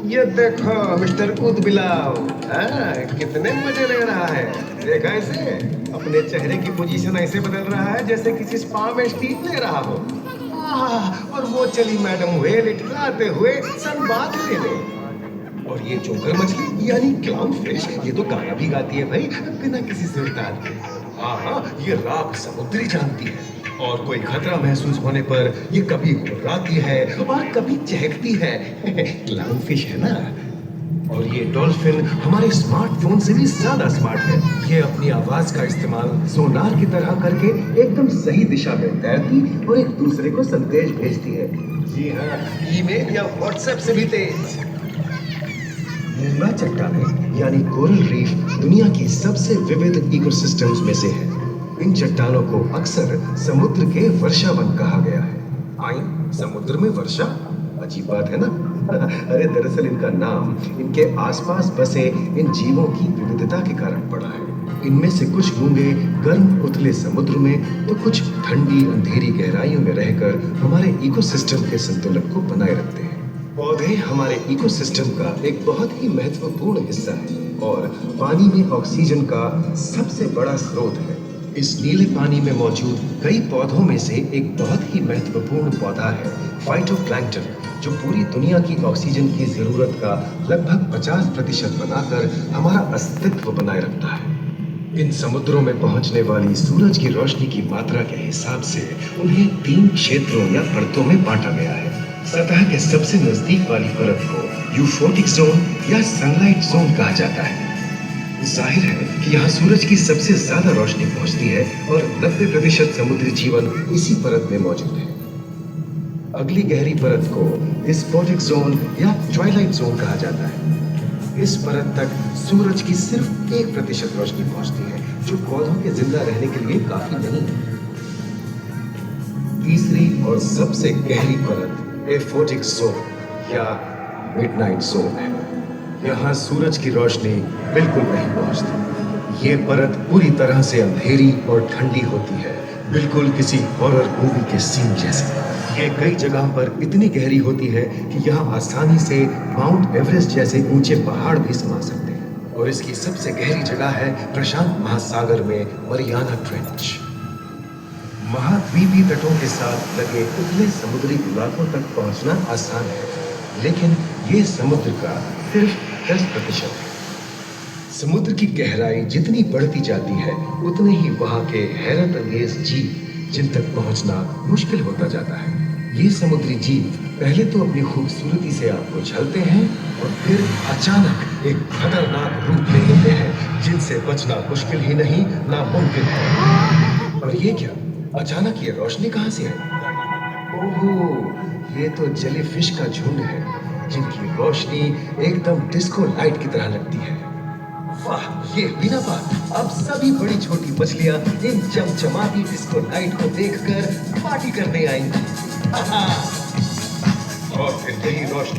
ये देखो मिस्टर ऊद-बिलाव। कितने मजे ले रहा है। देखा इसे? अपने चेहरे की पोजीशन ऐसे बदल रहा है जैसे किसी स्पा में स्टीम ले रहा हो। और वो चली मैडम व्हेल इटकाते हुए सनबाथ लेने। और ये जोकर मछली यानी क्लाउन फिश, ये तो गाना भी गाती है भाई, बिना किसी सुल्तान के। हाँ, ये राख समुद्री जानती है। और कोई खतरा महसूस होने पर ये कभी घुर्राती है और कभी चहकती है। क्लाउन फिश है ना। और ये डॉल्फिन हमारे स्मार्टफोन से भी ज्यादा स्मार्ट है। ये अपनी आवाज का इस्तेमाल सोनार की तरह करके एकदम सही दिशा में तैरती और एक दूसरे को संदेश भेजती है। जी हाँ, ईमेल या व्हाट्सएप से भी तेज। मूंगा चट्टानें यानी कोरल रीफ दुनिया की सबसे विविध इकोसिस्टम्स में से है। इन चट्टानों को अक्सर समुद्र के वर्षावन कहा गया है। आई, समुद्र में वर्षा? अजीब बात है ना। अरे दरअसल इनका नाम इनके आसपास बसे इन जीवों की विविधता के कारण पड़ा है। इनमें से कुछ गूंगे गर्म उथले समुद्र में, तो कुछ ठंडी अंधेरी गहराइयों में रहकर हमारे इकोसिस्टम के संतुलन को बनाए रखते हैं। पौधे हमारे इकोसिस्टम का एक बहुत ही महत्वपूर्ण हिस्सा है और पानी में ऑक्सीजन का सबसे बड़ा स्रोत है। इस नीले पानी में मौजूद कई पौधों में से एक बहुत ही महत्वपूर्ण पौधा है फाइटोप्लैंक्टन, जो पूरी दुनिया की ऑक्सीजन की जरूरत का लगभग 50% बनाकर हमारा अस्तित्व बनाए रखता है। इन समुद्रों में पहुंचने वाली सूरज की रोशनी की मात्रा के हिसाब से उन्हें 3 क्षेत्रों या परतों में बांटा गया है। सतह के सबसे नजदीक वाली परत को यूफोटिक जोन या सनलाइट जोन कहा जाता है। जाहिर है कि यहाँ सूरज की सबसे ज्यादा रोशनी पहुंचती है और 90% समुद्री जीवन इसी परत में मौजूद है। अगली गहरी परत को डिस्पोटिक जोन या ट्वाइलाइट जोन कहा जाता है। इस परत तक सूरज की सिर्फ 1% रोशनी पहुंचती है, जो पौधों के जिंदा रहने के लिए काफी नहीं है। तीसरी और सबसे गहरी परत एफोटिक जोन या मिडनाइट जोन है। यहाँ सूरज की रोशनी बिल्कुल नहीं पहुंचती। ये परत पूरी तरह से अंधेरी और ठंडी होती है, बिल्कुल किसी हॉरर मूवी के सीन जैसे। ये कई जगह पर इतनी गहरी होती है कि यहाँ आसानी से माउंट एवरेस्ट जैसे ऊंचे पहाड़ भी समा सकते हैं। और इसकी सबसे गहरी जगह है प्रशांत महासागर में मरियाना ट्रेंच। महाद्वीपीय तटों के साथ लगे उतने समुद्री इलाकों तक पहुंचना आसान है, लेकिन ये समुद्र का सिर्फ 10% है। समुद्र की गहराई जितनी बढ़ती जाती है, उतने ही वहां के हैरत अंगेज जीव जिन तक पहुंचना मुश्किल होता जाता है। ये समुद्री जीव पहले तो अपनी खूबसूरती से आपको झलते हैं और फिर अचानक एक खतरनाक रूप ले लेते हैं, जिनसे बचना मुश्किल ही नहीं, नामुमकिन है। और ये क्या, अचानक ये रोशनी कहां से आई? ओहो, ये तो जेलीफिश का झुंड है, जिनकी रोशनी एकदम डिस्को लाइट की तरह लगती है। वाह, ये बिना बात, अब सभी बड़ी छोटी मछलियां इन चमचमाती डिस्को लाइट को देखकर पार्टी करने आएंगी। और फिर यही रोशनी